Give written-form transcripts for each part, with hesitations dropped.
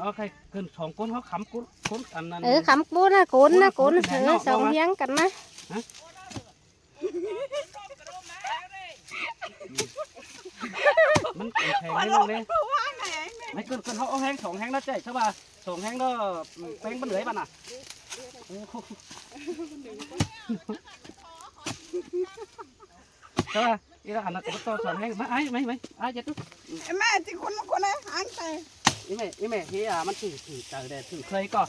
เอาใครเกิน2ก้นเขาขำก้นอันนั้นขำปูนะโกนสองเลี้ยงกันนะมันแข็งไม่ลงเลยไม่เกินเขาเอาแห้ง2แห้งแล้วใจใช่ป่ะ2แห้งแล้วแป้งมันเหลือป่ะน่ะใช่ป่ะอีละอันนั้นก็2แห้งไม่จะตุ๊กแม่ที่คนไหนหางใจอีแม่ที่มันถือเจอได้ถือเคยก็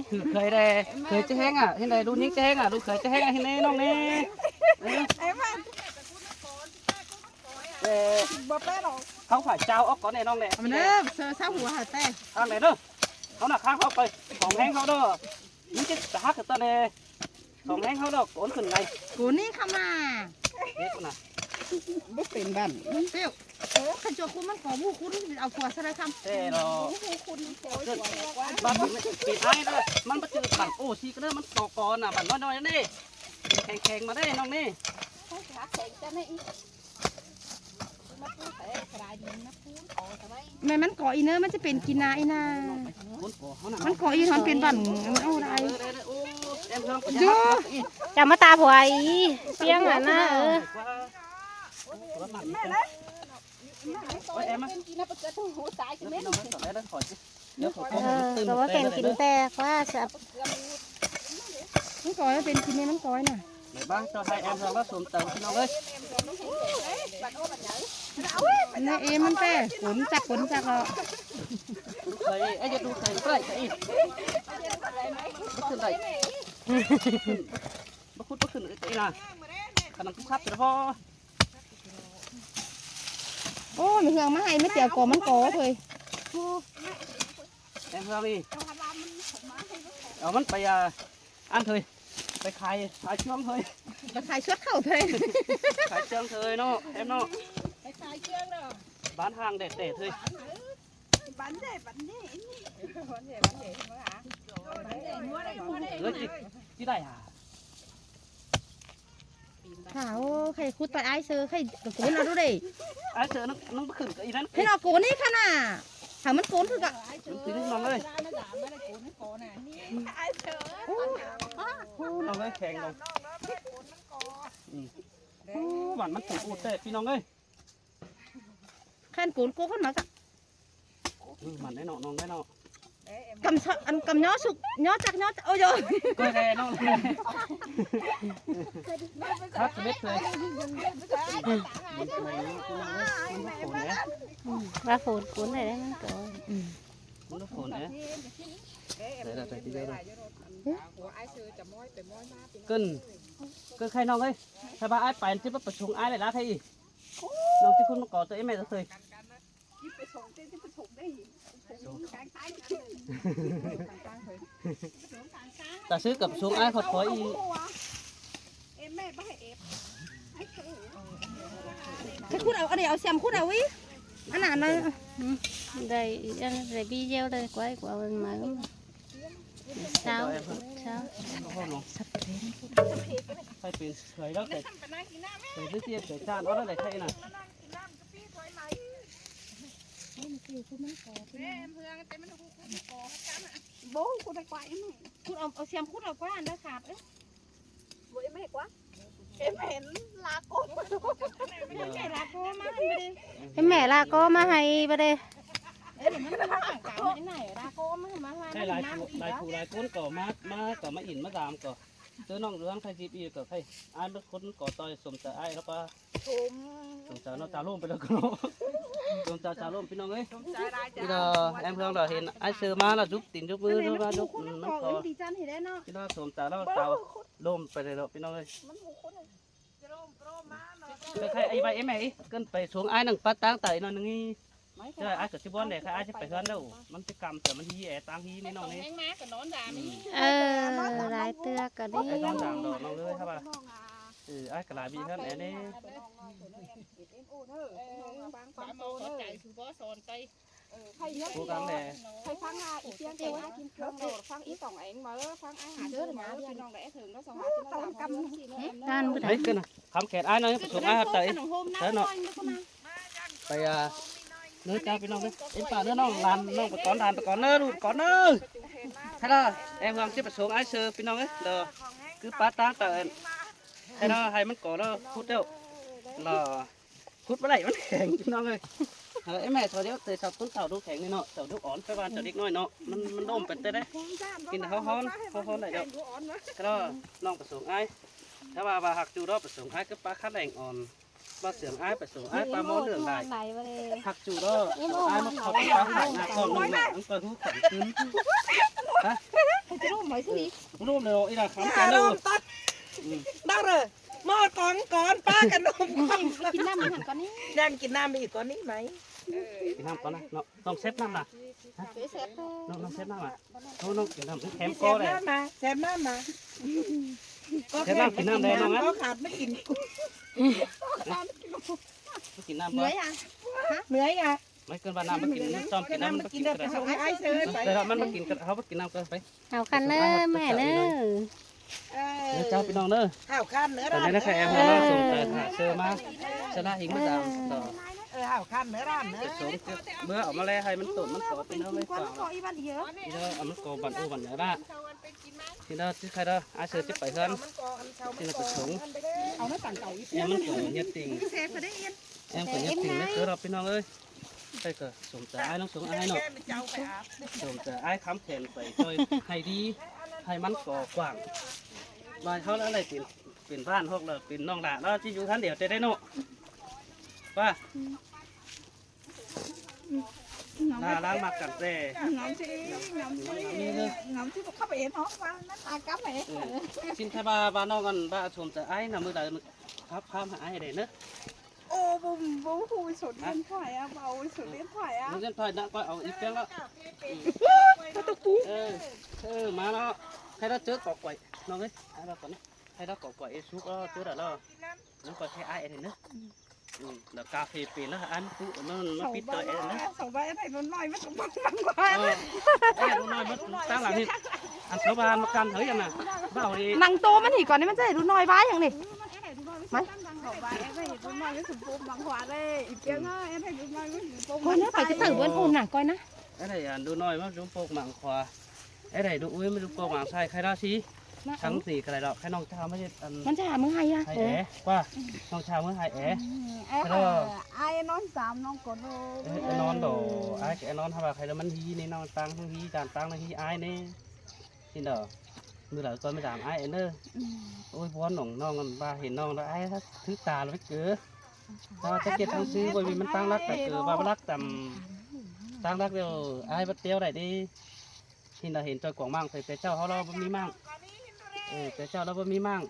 ถือเคยได้เคยจะแห้งเห็นได้ดูนิ้งจะแห้งดูเคยจะแห้งเห็นได้น้องนี่บ่แป้หรอกเขาฝ่ายเจ้าออกก่อนแน่น้องแน่มันเด้อเสือเช้าหัวหาแต่ข้างไหนเด้อเขาหนักข้างเขาไป2แห้งเขาเด้อนี่จะหักกันตัวเด้2แห้งเขาเด้อโกนขึ้นไงกูนี่เข้ามาเด็กน่ะบ่เป็นบ้านเปี้ยวขันโจคุณมันขอบูคุณเอาผัวซะเลยคำเราบ้านปิดไอ้เด้อมันมาจืดบั่นโอ้ชีก็เด้อมันต่อกอนน่ะบั่นน้อยๆนี่แข็งมาได้น้องนี่แม่มันก่ออีเนอร์มันจะเป็นกินนาอีนามันก่ออีนอนเป็นบ้านมันเอาอะไรจูจะมาตาผัวอีเปียงอ่ะนะก็ว่าแกงกินแต่ว่าจะมันก่อเป็นกินมันก่อยน่ะไหนบ้างเจ้าไทยแอมเราก็สวมเติมพี่น้องเลยนี่เอ็มมันแป้ขนจักเราเคยไอ้จะดูเคยใกล้อีกขึ้นไหนมาคุดมาขึ้นไอ้น่ะขนาดทุกขับแต่พอโอ้มีเฮืองมาให้ไม่เตี๋ยวก่อมันก่อเลยแอมเราอีเอามันไปอันเถยไปขายช่วงเถยไปขายชุดเข่าเถยขายเชืองเถยเนาะแอมเนาะไปขายเชืองเนาะบ้านห้างเด็ดเถยบ้านเด็ดที่ได้ข่าวใครคุดไปไอ้เสือใครกระโกนเอาดูดิไอ้เสือน้องขึ้นกับอีนั้นให้เราโกนนี่ขนาดถามมันโกนคือกะตีนน้องเลยน้องเลยแข็งลงหวานมันถูกอุดเตะพี่น้องเลยแค่โกนโกนขึ้นมากะมันได้เนาะน้องได้เนาะกำย้อสุกย้อจักย้อโอ้ยก็ได้น้องครับเม็ดเลยว่าฝนกุ้นอะไรได้มั้งตัวมันก็ฝนเนี่ยเดี๋ยวเราไปดีเลยก็ใครน้องเอ้ยถ้าบ้าไอ้ไปที่บ้านประชุมไอ้เลยนะไทยน้องที่คุณมาก่อตัวไอ้แม่จะเคยแต่ซื้อกับช่วงไอ้ขอถอยให้คุณเอาอันนี้เอาแซมคุณเอาวิอันนั้นเลยđây video đây quay của mình mà sao sắp phải tiền khởi đó để đứa kia để cha nó đó để thay nè bố cô đây quậyคุณเอาแซมคุณเอาquáอันđóขาดấy bố em mệt quá em ห็นลาโก้ไม่ลาโก้มาให้ไปดิแม่ลาโก้มาให้ไปดิมันมาต่างกันไหนลาโก้มาให้ลายก้นก่อมาอินมาตามก่อซื้อน้องเรื่องไทยจีบีก่อใครไอ้เมื่อคนก่อต่อยสมแต่ไอ้แล้วป่ะสมแต่น้องจ่าล่มไปแล้วก็สมจ่าล่มพี่น้องเอ้ยพี่น้องแอมเพื่อนเราเห็นไอ้เสือมาแล้วจุ๊บตีนจุ๊บมือจุ๊บจุ๊บมันก่อพี่น้องสมแต่แล้วเต่าล่มไปเลยพี่น้องเอ้ยใครไอ้ใบเอ็มไอ้เกินไปช่วงไอ้หนึ่งปัดตั้งไตนอนนึงนี่ใช่ไอ้เกิดที่บ้านเนี่ยใครไอ้จะไปเฮือนแล้วมันจะกำแต่มันที่แอตั้งที่นี่น้องนี่ลายเตือกกันนี่น้องด่างดอกน้องเลยครับไอ้กระไรบีท่านแอนนี่cố gắng để phải phăng ít tiếng kêu á kim cương rồi phăng ít tổng ảnh mà phăng ai hạt đứa mà thì nó lẽ thường nó xong hạt nó cầm đấy cái này khám kẹt ai nói xuống ai hạt tẩy thế nọ phải เนื้อจ้าพี่น้องเลยเอ็นป่าเนื้อน้องลานน้องไปก่อนลานไปก่อนเนื้อดูก่อนเนื้อให้เราเอ็มลองชิบประสงค์ไอ้เสือพี่น้องเลยเด้อคือปลาตาเตินให้เราให้มันก่อนเราพูดเดียวเราพูดไปไหนมันแข็งพี่น้องเลยไอ้แม่ตัวเดียวเตะเสาต้นเสาดูแข็งนี่เนาะเสาดูอ่อนไปบ้านเสาเด็กน้อยเนาะมันร่มเป็นเต้ได้กินเขาฮ้อนได้เดียวก็น้องประสงค์ไอ้ถ้าว่าหักจูรอประสงค์ไอ้ก็ปลาคัดแรงอ่อนปลาเสืองไอ้ประสงค์ไอ้ปลาหม้อเหลืองได้หักจูรอไอ้มาเขาปลาหายหน้าก้อนลงแม่มันก็ทุกข์ขันขึ้นฮะ จะรู้ไหมสิ ร่มเลยอีน่ะขำกันเลย ได้เลยหม้อก่อนป้ากันนมก่อน กินน้ำมันก่อนนี่ นั่งกินน้ำไปอีกก่อนนี้ไหม กินน้ำก่อนนะเนาะต้องเซ็ตน้ำนะ เดี๋ยวเสร็จ น้องเซ็ตน้ำอ่ะน้องกินน้ำแข็ง แซ ก้อ ม เลย น้ำมาแซมน้ำมา แซมน้ำกินน้ำแดงน้องนะ เขาขาดไม่กิน กินน้ำ เห ก่ นื่ อ อน ยอ่ะ เหนื่อยอ่ะ ไม่เกินวันน้ำมากินซ้อมกินน้ำมัน กิ กิ น น ได้ ก ไป ระ ส่งให้ไอ้เชยไป แต่มันมากินกระเขาไปกินน้ำกันไป เอาคันเนอแม่เนอ เนื้อเจ้าพี่น้องเนอะ ข้าวข้านเนื้อ ตอน ร้าน นี้นะแค่แอมเราส่งแต่เชื่อมาชนะหิงมาตามต่อ ข้าวข้านเนื้อร้านเนื้อ จะส่งเมื่อออกมาแล้วให้มันตุ่นมันกรอบพี่น้องเลย ก้อน ฝาก ก็อีบันเยอะ พี่น้องเอามันกรอบบันอู้บันไหนบ้างพี่น้องที่ใครเด้ออาเสือจะไปเพิ่นที่เราไปส่ง เอาไม่ปั่นเก่าอีก ยังมันตุ่นเย็ดติ่ง เซฟไปได้เอ็น แอมก็เย็ดติ่งไม่เกิดเราพี่น้องเอ้ยไปก็ส่งแต่ไอ้น้องส่งไอ้เนาะส่งแต่ไอ้ค้ำแขนไปช่วยให้ดีให้มันก่อกว้างบ้านเขาแล้วอะไรเป็นบ้านพวกเราเป็นน้องหลานแล้วที่อยู่ท่านเดียวจะได้เนาะว่าน่ารักมากกันแต่ ngắm chứ ngắm chứ không phải nó qua nó ta cắm mẹ ชินไทยบ้านน้องกันบ้านชมแต่ไอ้น่ะมือใดมือครับพามหาไอ้เด่นเนอะ ô bố khui sụt điện thoại à bầu sụt điện thoại à มือเส้นถอยนักก็เอาอีกเพียงแล้วมาแล้วใครได้เจอกอกไก่น้องเอ้ยไอ้บ้าก่อนนะใครได้กอกไก่ซุกก็เจอแล้วน้องก็ใช้ไอ้เด่นเนอะแล้วกาแฟเปลี่ยนแล้วอันปุ๊มันปิดตัวเองนะ sầu ba này nó nói mất băng băng quá ไอ้ดูน้อยมันตั้งหลังนี่อันชาวบ้านมากันเฮ้ยยังน่ะบ้าดิ นังโตมันหีก่อนนี่มันจะได้ดูน้อยบ้าอย่างนี้ mấy sầu ba em thấy nó nói với sụp bông băng hóa đây ít tiếng á em thấy nó nói với sụp bông ก้อยนะไปจะตื่นเบิ้ลอุ่นน่ะก้อยนะ ไอ้ไหนอันดูน้อยมันดูโปกหมังควาไอ้ไหนดูอุ้ยมันดูโปกหมังใช่ใครได้สิทั้งสี่อะไรดอกใครน้องชาวไม่ใช่อัน มันจะหามือให้อะ ไฮแอ๋ว่าน้องชาวเมื่อไฮแอ๋ em ai nói dám nó có đồ ไอ้นอนโดไอ้นอนทำอะไรใครแล้วมันฮีนี่น้องตังทั้งฮีจานตังทั้งฮีไอ้นี่ที่เด้อมือหลังก้อนไม่ดามไอ้เนอโอ้ยพ้อนน้องกันบ้าเห็นน้องแล้วไอ้ถ้าถือตาเราไม่เกือถ้าจะเก็บทั้งซื้อบริมันตั้งรักแต่เกือบ้ารักต่ำตั้งรักเดียวไอ้บัดเตียวได้ดีที่เราเห็นจอยกว่างมั่งแต่เจ้าเขาเราไม่มีมั่งแต่เจ้าเราไม่มีมั่ง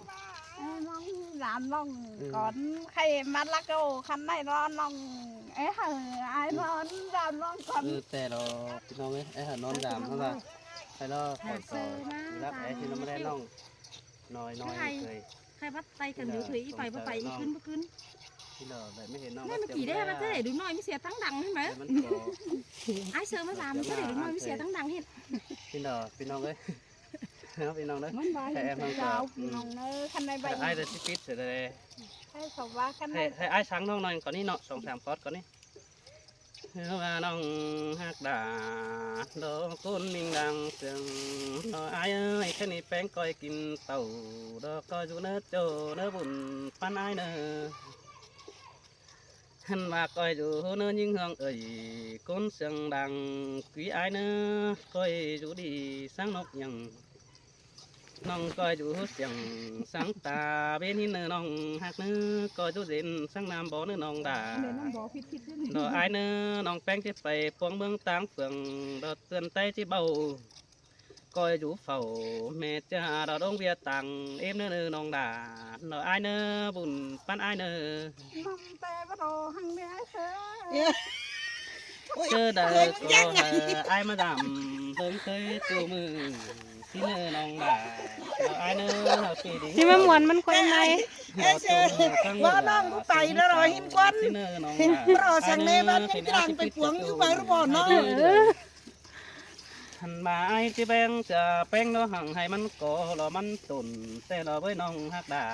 nó dám nó còn khay mắt lá câu khăn này nó ấy ai nó dám nó còn แต่เราพี่น้องไอ้หันนอนดามเขาละใครเราคอยต่อรับไอ้ที่เราไม่ได้น้องน้อยเคย ใครพัดไตกันอยู่ถือไปไปขึ้นขึ้น ที่เราแบบไม่เห็นน้อง นั่นมันกี่ได้มันจะได้ดูน้อยไม่เสียทั้งดังใช่ไหม มันก็ ไอ้เสือมาสามมันจะได้ดูน้อยไม่เสียทั้งดังเห็น พี่น้องพี่น้องเลยพี่น้องเลย มันba hiện chào nòng nơi khăn này ไอ้ bay เดี๋ยวปิดเสร็จเลย hay sầu ba khăn ให้ này ไอ้ช้างน้องหน่อยก่อนนี่เนาะ2-3 คอร์สก่อนนี่ว่าน้องหักดาดอกต้นมิงดังเสียงน้อยไอ้แค่นี้แป้งก้อยกินเต่าดอกก้อยอยู่เนื้อโจเนื้อบุญปันไอ้เนื้อหันมาก้อยอยู่เนื้อยิงห้องเอ่ยก้นเสียงดังquýไอ้เนื้อก้อยอยู่ดีsáng nócยังน้องก้อยอยู่เสียงสังตาเบนหินเนื้อน้องหักเนื้อก้อยอยู่เด่นสังน้ำบ่อเนื้อน้องด่า để nó bỏ phít phít lên ดอกไอ้เนื้อน้องแป้งที่ไปพวงเมืองต่างเฟืองดอกเตือนใจที่เบาก้อยอยู่เฝ้าแม่จ้าดอกดงเวียตังเอ็มเนื้อน้องด่าดอกไอ้เนื้อบุญปั้นไอ้เนื้อ nòng tè bắt đầu hăng bé sớ เจอเด็กก็ไอ้มาดำเพิ่งเคยตัวมือที่เนื้อน้องด่าดอกไอ้เนื้อเอาปีดี ที่มันมวนมันควายใน ว่าน้องกูไปแล้วรอหินก้อน ที่เนื้อน้องด่าร อสั่งเนวันยังกลางไปปวงอยู่ไปรู้บ่น้อง ไ หันมาไอ้ที่แบงจะแป้งเนาะหังให้มันก่อรอมันตุ่นแต่รอไว้น้องฮักดา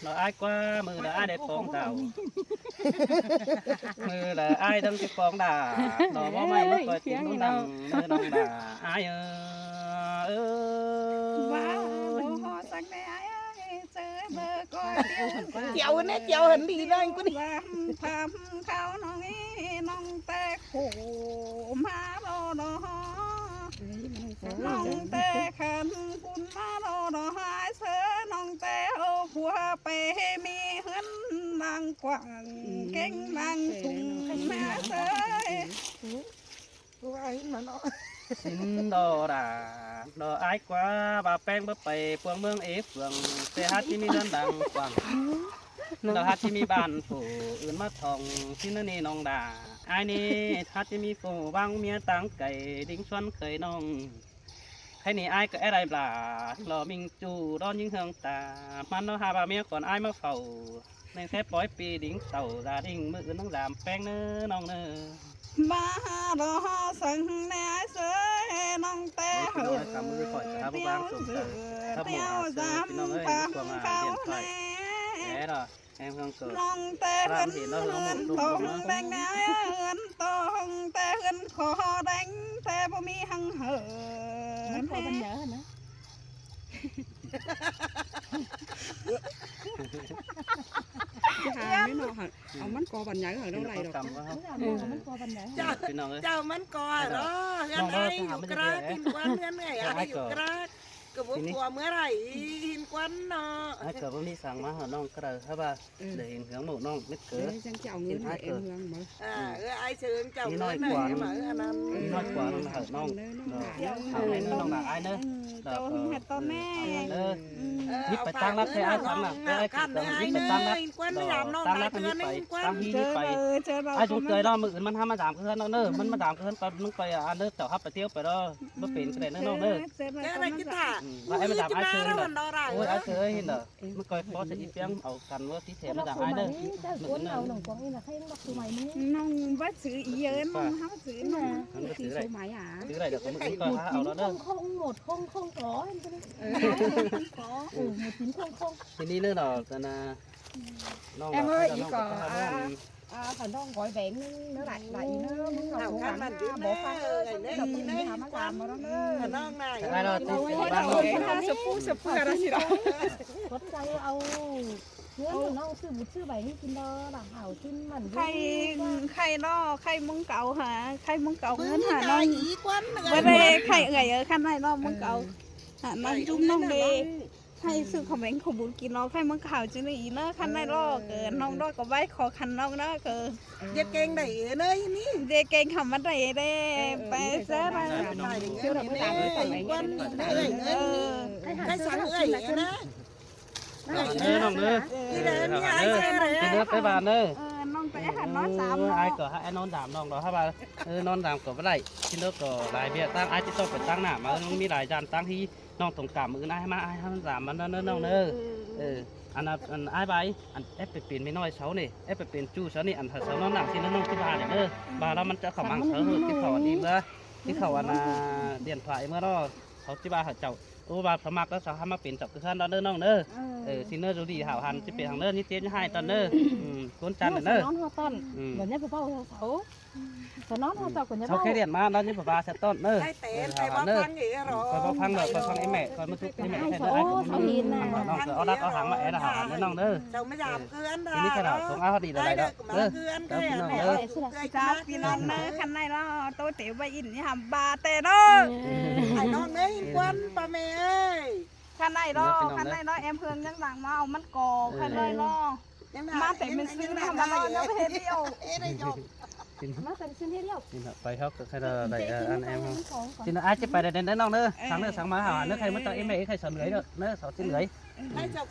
เราไอ้กว่ามือละไอ้ได้ปองเต่ามือละไอ้ต้องจะปองดาเราว่าไม่เมื่อก่อนกินน้องดังมือน้องดาไอ้ว้าวหอสักแม่เจอเบอร์ก็เดียว เจียวเนี่ยเจียวเห็นดีเลยกูนี่ ทำเขาน้องน้องแต่โขมาโดดน้องแต่ขันคุณมาโดดหายเสือน้องแต่เอาหัวไปมีเหินนางกว่างเก่งนางชุ่มแม่เสือ กูว่าเห็นมันเนาะ xin đồ đà đồ ái quá bà pen bắp bày phương mương ế phường xe hát chi mi đơn đằng quảng đồ hát chi mi bàn phủ ướn mắt thòng xin nó nì nòng đà ai nì hát chi mi phủ băng mía táng cày đính xuân khởi nòng hay nì ai cái đây là lò mình chủ đón những hương tà man nó hà bà mía còn ai mà phẩu nên xếp bói pi đính tàu gia đình mưa nó làm pen nữa nòng nữaมาดอสังแน่เสือน้องแต่เหือเตี้ยวเสือเตี้ยวจำฟังเขาแน่ Thế rồi, em không cười. น้องแต่เหือนเหือนทองแดงแน่เหือนทองแต่เหือนคอแดงแต่บ่มีหังเหือนพอมันเยอะนะหาไม่หนอเอามันกอบันใหญ่เหรอเท่าไหร่ดอกมันกอบันใหญ่ เจ้าเจ้ามันก่อนเนาะยังไงอยู่กระกินควันยังไงอะไรอยู่กระกระบุกหัวเมื่อไรหินควันเนาะ Ai cờ bông đi sang má hả nong cờ hả bà để hình hướng màu nong biết cờ จังเจ้าเงินให้เอ็มเมืองมา ai sướng chồng nói này mà anh ăn nói quả nong hở nong thằng này nó nong là ai nữa ต้นเห็ดต้นแม่ biết phải tăng lát thế ai tăng là cái ai khăn biết ai phải tăng lát nơi quan mới làm non tăng lại lát cho biết nên phải quan tăng hi เจอ biết เล phải ยเจอเรา ai chụp cười đó mựcมันทำมา3 คืนแล้วเนอะมันมา3 คืนไปมึงไปอันเนอะเจ้าฮับไปเที่ยวไปđóบ่เป็นก็ได้เนอะน้องเนอะ cái này cái thả ว่าไอ้มา3 ai chơi แล้ว เน มั อะ นนอไร โอ้ยไอ้เคยเห็นเนอะมันก็พอจะอีเปียงเอากันว่าที่แถมมาจากไอ้เนอะ cuốn nào nồng quăng như là khay mặc tụi mày nữa น้องวัดซื้ออีเยอะน้องห้าซื้อน้อง มันก็ ซื้ ถื อ อได้ สมัยอ่ะ ถือได้เดี๋ยวผมมึงก็เอาแล้วเนอะ 19010 có em cho nên ขอ 1900 ทีนี้เนื้อดอกกันนะน้อง em ơi ý có phải non gói bánh nó lại lại nó thảo khăn mình chứ bỏ pha này nó này này làm quan mà nó non này ได้แล้วที่บ้าน โอ้ยถ้าสปูสปูอะไรสิเรา có cái ao nếu nó sư một sư bảy kim đó là hảo kim mẩn ใครใครล่อใครมึงเก่าหาใครมึงเก่าเงินหาน้อง ý quan ไม่ได้ใครเอ่ยขั้นไหนล่อมึงเก่าหาน้องจุ้มน้องเดให้ซื้อของแบงค์ของบุญกินน้องใครมึงข่าวจังเลยอีเนอะขั้นไหนล่อเกินน้องล่อก็ไว้ขอคันน้องเนอะเกิน giết keng đẩy nơi ní เด็กเก่งคำว่าใดเด้ไปเสียไป siêu đặc biệt quan ơi cái sáng ơi đó เนื้อน้องเนื้อ đi đây mi ai เนื้อไปบ้านเนื้อ น้องไปหันน้องสาม ไอ้ก็ให้ไอ้นอนดามน้องเราถ้าว่านอนดามก็ไม่ได้ที่เนื้อก็หลายเบี้ยตั้งไอ้ที่ต้องไปตั้งหน้ามาน้องมีหลายจานตั้งที่น้องตรงกลางมือไอ้มาไอ้ให้มันดามมันเนื้อน้องเนื้ออันนั้นไอ้ใบอันเอฟไปเปลี่ยนไม่น้อยเช้านี่เอฟไปเปลี่ยนจู้เช้านี่อันเช้านอนหนักที่น้องที่บ้านเนี่ยบ้านแล้วมันจะขมังเช้าที่เขาอันนี้เมื่อที่เขาอันเดียนฝ่ายเมื่อเราเขาที่บ้านเขาเจ้าโอ้บ้านสมัครแล้วเขาให้มาเปลี่ยนจับคือขั้นตอนเนื้อน้องเนื้อซินเนอร์ดูดีหาวหันจะเปลี่ยนทางเนื้อที่เตี้ยให้ตอนเนื้อก้นจันเนื้อ nón hoa tân và nhất phải bao sáu và nón hoa tàu của nhất เขาแค่เรียนมาแล้วนี่ป้าเซตต้นเนอะ ai tén ai bao phăng vậy คอย rồi พังเลยคอยพังไอ้แม่คอยมาทุบไอ้แม่ให้ได้น้องเสือเอาดักเอาหางมาแอบหางน้องเด้อ chồng mới giảm cư ăn ทีนี้ขนาดของเอาดีอะไร ai เด้อ được mà cư ăn cái này จ้าพี่น้องเนอะคันไหนล่อโตเต๋อไปอินนี่หำบาเต๋อเนาะ ai non đấy quan bà mẹ ơi คันไหนล่อคันไหนล่อเอ็มเพื่อนยังหลังมาเอามันก่อคันไหนล่อมาแต่เป็นซื้อทำมาล่อยังไม่เดียว nó cần xin hết đâu ไปเขาใครอะไรอันแอมทีนี้อาจจะไปเดินน้องเด้อสั่งเด้อสั่งมาหาเนื้อใครมาต่อไอ้แม่ใครสอนเหนื่อยเด้อเนื้อสอนเหนื่อย ai chồng